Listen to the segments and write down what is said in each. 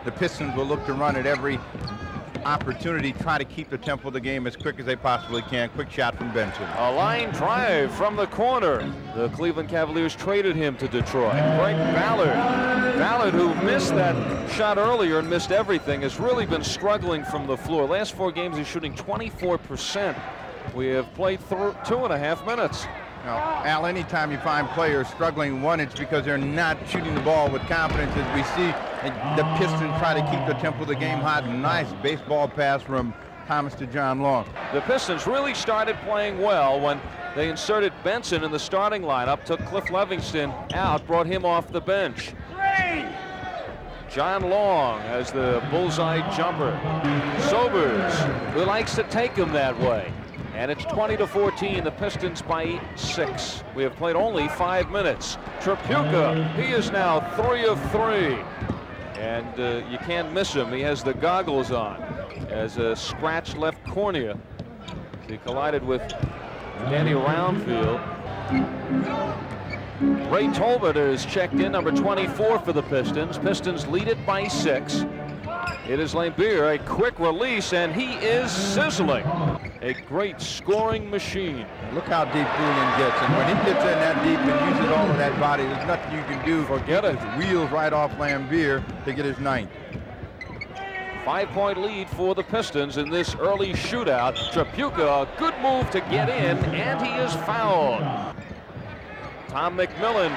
the Pistons will look to run at every opportunity, try to keep the tempo of the game as quick as they possibly can. Quick shot from Benson. A line drive from the corner. The Cleveland Cavaliers traded him to Detroit. Greg Ballard, who missed that shot earlier and missed everything, has really been struggling from the floor. Last 4 games he's shooting 24%. We have played through 2.5 minutes. Now, Al, anytime you find players struggling, one, it's because they're not shooting the ball with confidence, as we see the Pistons try to keep the tempo of the game hot. Nice baseball pass from Thomas to John Long. The Pistons really started playing well when they inserted Benson in the starting lineup, took Cliff Livingston out, brought him off the bench. John Long has the bullseye jumper. Sobers, who likes to take him that way. And it's 20-14, the Pistons by 6. We have played only 5 minutes. Tripucka, he is now 3 of 3. And you can't miss him. He has the goggles on. Has a scratched left cornea. He collided with Danny Roundfield. Ray Tolbert is checked in, number 24 for the Pistons. Pistons lead it by 6. It is Lambeer, a quick release, and he is sizzling. A great scoring machine. Look how deep Rulin gets, and when he gets in that deep and uses all of that body, there's nothing you can do. Forget it. Wheels right off Lambeer to get his 9th. 5-point lead for the Pistons in this early shootout. Tripucka, a good move to get in, and he is fouled. Tom McMillan.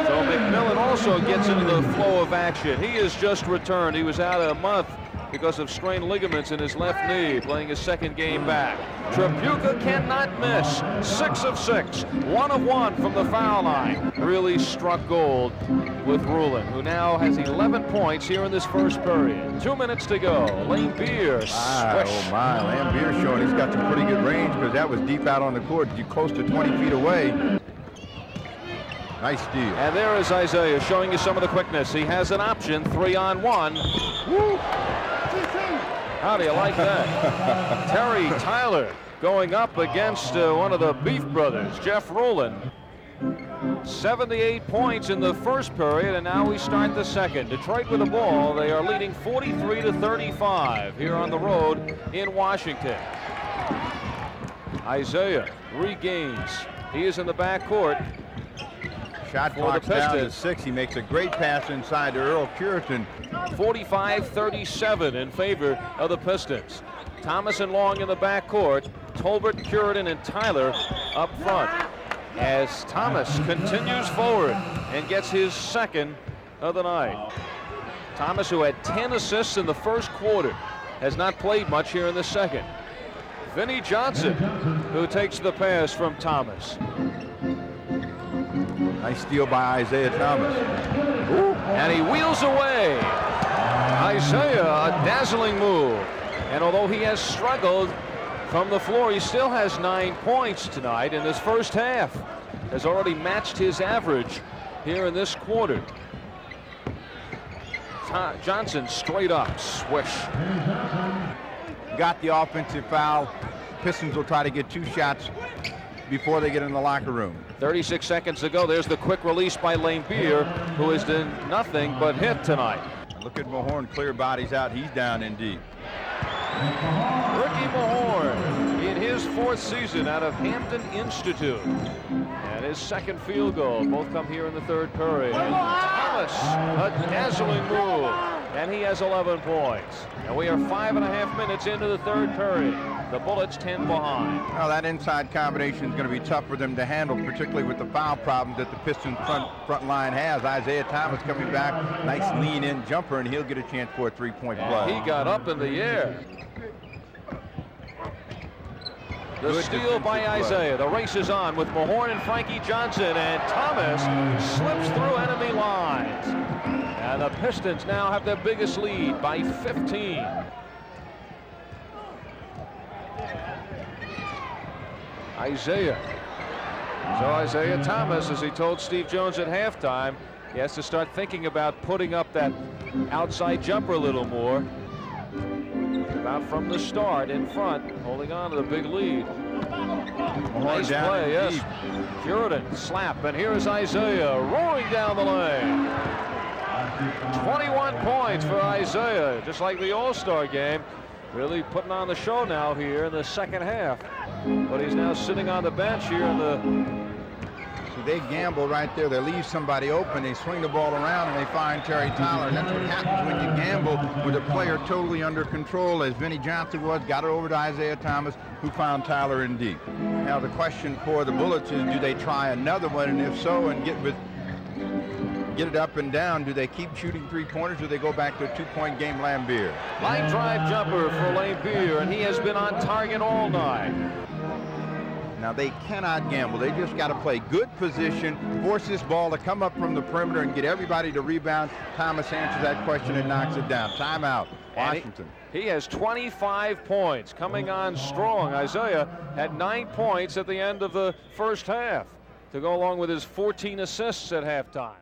So McMillan also gets into the flow of action. He has just returned. He was out a month because of strained ligaments in his left knee, playing his 2nd game back. Tripucka cannot miss. 6 of 6. 1 of 1 from the foul line. Really struck gold with Rulin, who now has 11 points here in this first period. 2 minutes to go. Lambeer, swish. Oh my, Lambeer showing he's got some pretty good range, because that was deep out on the court, close to 20 feet away. Nice steal. And there is Isiah showing you some of the quickness. He has an option, 3-on-1. Woo! How do you like that? Terry Tyler going up against one of the Beef Brothers, Jeff Rulin. 78 points in the first period, and now we start the second. Detroit with the ball. They are leading 43-35 here on the road in Washington. Isiah regains. He is in the backcourt. Shot clock's down to 6. He makes a great pass inside to Earl Curitan. 45-37 in favor of the Pistons. Thomas and Long in the backcourt. Tolbert, Curitan, and Tyler up front. As Thomas continues forward and gets his 2nd of the night. Thomas, who had 10 assists in the first quarter, has not played much here in the second. Vinnie Johnson, who takes the pass from Thomas. Nice steal by Isiah Thomas. Ooh. And he wheels away. Isiah, a dazzling move. And although he has struggled from the floor, he still has 9 points tonight in this first half. Has already matched his average here in this quarter. Johnson straight up, swish. Got the offensive foul. Pistons will try to get 2 shots before they get in the locker room. 36 seconds to go. There's the quick release by Lambeer, who has done nothing but hit tonight. Look at Mahorn, clear bodies out. He's down in deep. Ricky Mahorn in his 4th season out of Hampton Institute. And his 2nd field goal. Both come here in the 3rd period. And Thomas, a dazzling move. And he has 11 points. And we are 5.5 minutes into the 3rd period. The Bullets 10 behind. Well, that inside combination is going to be tough for them to handle, particularly with the foul problems that the Pistons front line has. Isiah Thomas coming back, nice lean-in jumper, and he'll get a chance for a 3-point play. He got up in the air. The steal by Isiah. The race is on with Mahorn and Frankie Johnson, and Thomas slips through enemy lines. And the Pistons now have their biggest lead by 15. Isiah. So Isiah Thomas, as he told Steve Jones at halftime, he has to start thinking about putting up that outside jumper a little more. About from the start in front, holding on to the big lead. Nice play, yes. Curitan slap, and here's Isiah roaring down the lane. 21 points for Isiah, just like the All-Star game. Really putting on the show now here in the second half. But he's now sitting on the bench here in the... They gamble right there. They leave somebody open. They swing the ball around and they find Terry Tyler. And that's what happens when you gamble with a player totally under control, as Vinnie Johnson was. Got it over to Isiah Thomas, who found Tyler in deep. Now the question for the Bullets is, do they try another one? And if so, and get it up and down, do they keep shooting three-pointers, or do they go back to a two-point game? Lambier. Line drive jumper for Lambier, and he has been on target all night. Now they cannot gamble. They just got to play good position, force this ball to come up from the perimeter and get everybody to rebound. Thomas answers that question and knocks it down. Timeout, Washington. He has 25 points, coming on strong. Isiah had 9 points at the end of the first half to go along with his 14 assists at halftime.